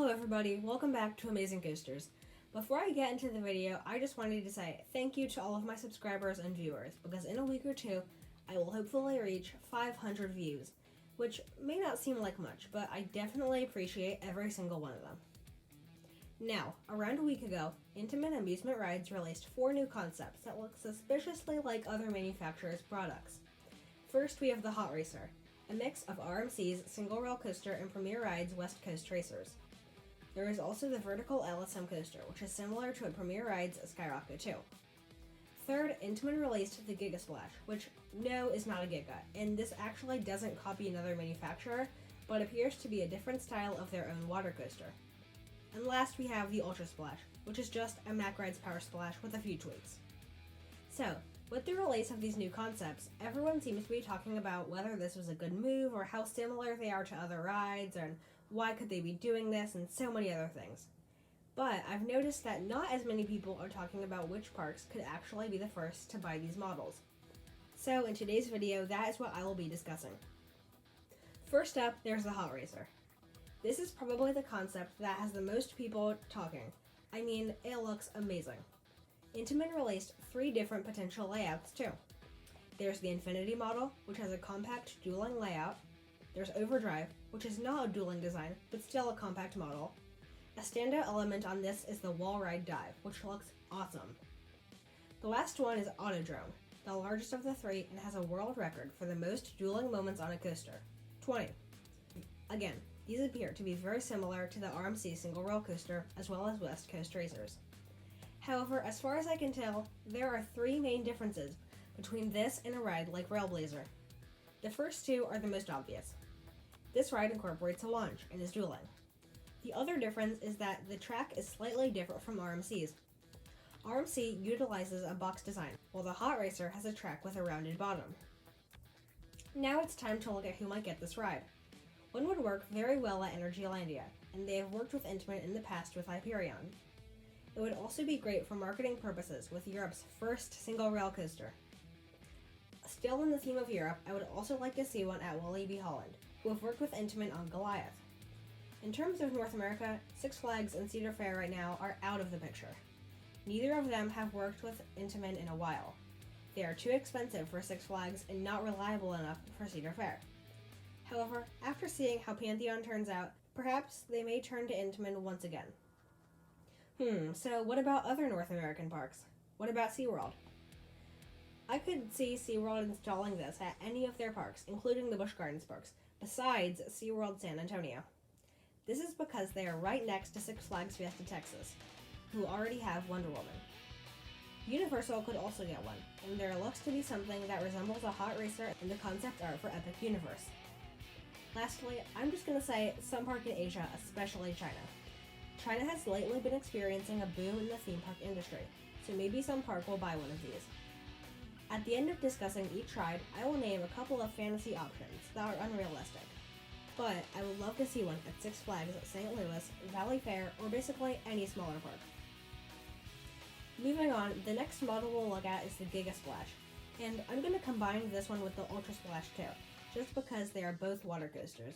Hello everybody, welcome back to Amazing Coasters. Before I get into the video, I just wanted to say thank you to all of my subscribers and viewers, because in a week or two, I will hopefully reach 500 views, which may not seem like much, but I definitely appreciate every single one of them. Now, around a week ago, Intamin Amusement Rides released 4 new concepts that look suspiciously like other manufacturers' products. First, we have the Hot Racer, a mix of RMC's single rail coaster and Premier Rides West Coast racers. There is also the Vertical LSM Coaster, which is similar to a Premier Rides Skyrocket 2. Third, Intamin released the Giga Splash, which no is not a Giga, and this actually doesn't copy another manufacturer, but appears to be a different style of their own water coaster. And last we have the Ultra Splash, which is just a Mack Rides Power Splash with a few tweaks. So, with the release of these new concepts, everyone seems to be talking about whether this was a good move or how similar they are to other rides and why could they be doing this and so many other things. But I've noticed that not as many people are talking about which parks could actually be the first to buy these models. So in today's video, that is what I will be discussing. First up, there's the Hot Racer. This is probably the concept that has the most people talking. I mean, it looks amazing. Intamin released 3 different potential layouts too. There's the Infinity model, which has a compact dueling layout. There's Overdrive, which is not a dueling design, but still a compact model. A standout element on this is the wall ride dive, which looks awesome. The last one is Autodrome, the largest of the 3 and has a world record for the most dueling moments on a coaster, 20. Again, these appear to be very similar to the RMC single rail coaster as well as West Coast racers. However, as far as I can tell, there are 3 main differences between this and a ride like Railblazer. The first 2 are the most obvious. This ride incorporates a launch and is dueling. The other difference is that the track is slightly different from RMC's. RMC utilizes a box design, while the Hot Racer has a track with a rounded bottom. Now it's time to look at who might get this ride. One would work very well at Energylandia, and they have worked with Intamin in the past with Hyperion. It would also be great for marketing purposes with Europe's first single rail coaster. Still in the theme of Europe, I would also like to see one at Walibi Holland, who have worked with Intamin on Goliath. In terms of North America, Six Flags and Cedar Fair right now are out of the picture. Neither of them have worked with Intamin in a while. They are too expensive for Six Flags and not reliable enough for Cedar Fair. However, after seeing how Pantheon turns out, perhaps they may turn to Intamin once again. So what about other North American parks? What about SeaWorld? I could see SeaWorld installing this at any of their parks, including the Busch Gardens parks, besides SeaWorld San Antonio. This is because they are right next to Six Flags Fiesta Texas, who already have Wonder Woman. Universal could also get one, and there looks to be something that resembles a Hot Racer in the concept art for Epic Universe. Lastly, I'm just going to say some park in Asia, especially China. China has lately been experiencing a boom in the theme park industry, so maybe some park will buy one of these. At the end of discussing each ride, I will name a couple of fantasy options that are unrealistic. But I would love to see one at Six Flags at St. Louis, Valleyfair, or basically any smaller park. Moving on, the next model we'll look at is the Giga Splash, and I'm going to combine this one with the Ultra Splash too, just because they are both water coasters.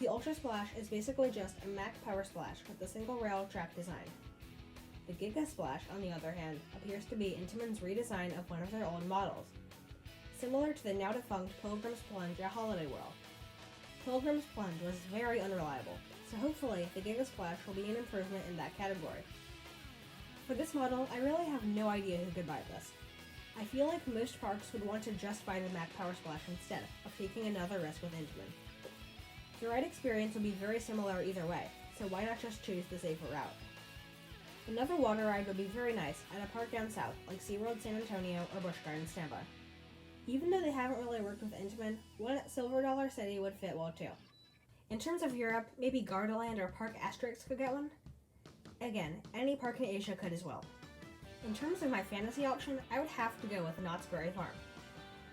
The Ultra Splash is basically just a Mack Power Splash with a single rail track design. The Giga Splash, on the other hand, appears to be Intamin's redesign of one of their old models, similar to the now-defunct Pilgrim's Plunge at Holiday World. Pilgrim's Plunge was very unreliable, so hopefully the Giga Splash will be an improvement in that category. For this model, I really have no idea who could buy this. I feel like most parks would want to just buy the Mack Power Splash instead of taking another risk with Intamin. The ride experience will be very similar either way, so why not just choose the safer route? Another water ride would be very nice at a park down south, like SeaWorld San Antonio or Busch Gardens Tampa. Even though they haven't really worked with Intamin, one at Silver Dollar City would fit well too. In terms of Europe, maybe Gardaland or Park Asterix could get one? Again, any park in Asia could as well. In terms of my fantasy option, I would have to go with Knott's Berry Farm.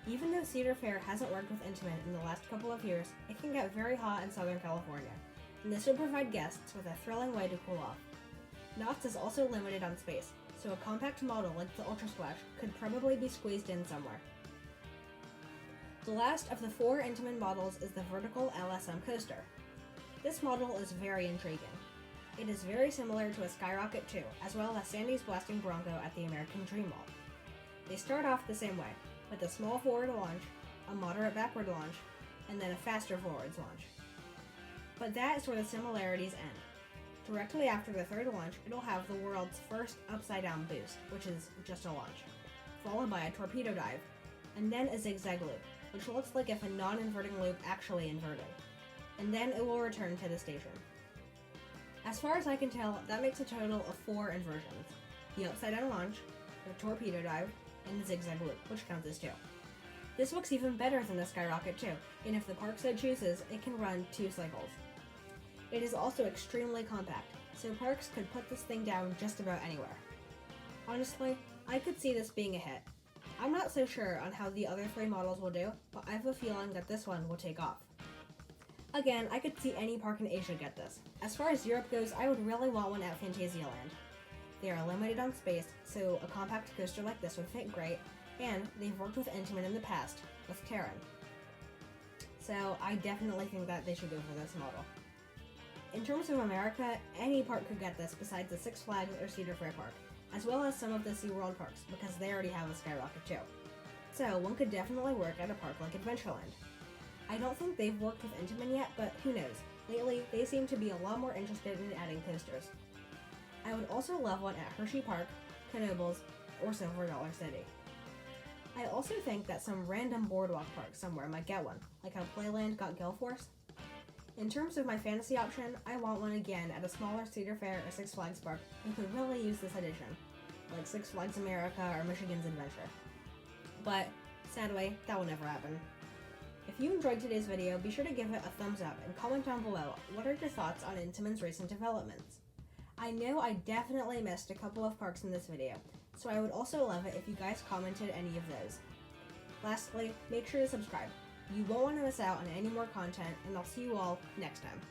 Even though Cedar Fair hasn't worked with Intamin in the last couple of years, it can get very hot in Southern California, and this would provide guests with a thrilling way to cool off. Knott's is also limited on space, so a compact model like the Ultra Splash could probably be squeezed in somewhere. The last of the 4 Intamin models is the Vertical LSM Coaster. This model is very intriguing. It is very similar to a Skyrocket 2, as well as Sandy's Blasting Bronco at the American Dream Mall. They start off the same way, with a small forward launch, a moderate backward launch, and then a faster forwards launch. But that is where the similarities end. Directly after the third launch, it'll have the world's first upside-down boost, which is just a launch, followed by a torpedo dive, and then a zigzag loop, which looks like if a non-inverting loop actually inverted. And then it will return to the station. As far as I can tell, that makes a total of 4 inversions: the upside-down launch, the torpedo dive, and the zigzag loop, which counts as 2. This looks even better than the Skyrocket 2, and if the park so chooses, it can run 2 cycles. It is also extremely compact, so parks could put this thing down just about anywhere. Honestly, I could see this being a hit. I'm not so sure on how the other 3 models will do, but I have a feeling that this one will take off. Again, I could see any park in Asia get this. As far as Europe goes, I would really want one at Phantasialand. They are limited on space, so a compact coaster like this would fit great, and they've worked with Intamin in the past, with Terran. So I definitely think that they should go for this model. In terms of America, any park could get this besides the Six Flags or Cedar Point, as well as some of the SeaWorld parks, because they already have a Skyrocket too. So one could definitely work at a park like Adventureland. I don't think they've worked with Intamin yet, but who knows. Lately, they seem to be a lot more interested in adding coasters. I would also love one at Herhseypark, Knoebels, or Silver Dollar City. I also think that some random boardwalk park somewhere might get one, like how Playland got Gale Force. In terms of my fantasy option, I want one again at a smaller Cedar Fair or Six Flags park who could really use this addition, like Six Flags America or Michigan's Adventure. But, sadly, that will never happen. If you enjoyed today's video, be sure to give it a thumbs up and comment down below what are your thoughts on Intamin's recent developments. I know I definitely missed a couple of parks in this video, so I would also love it if you guys commented any of those. Lastly, make sure to subscribe. You won't want to miss out on any more content, and I'll see you all next time.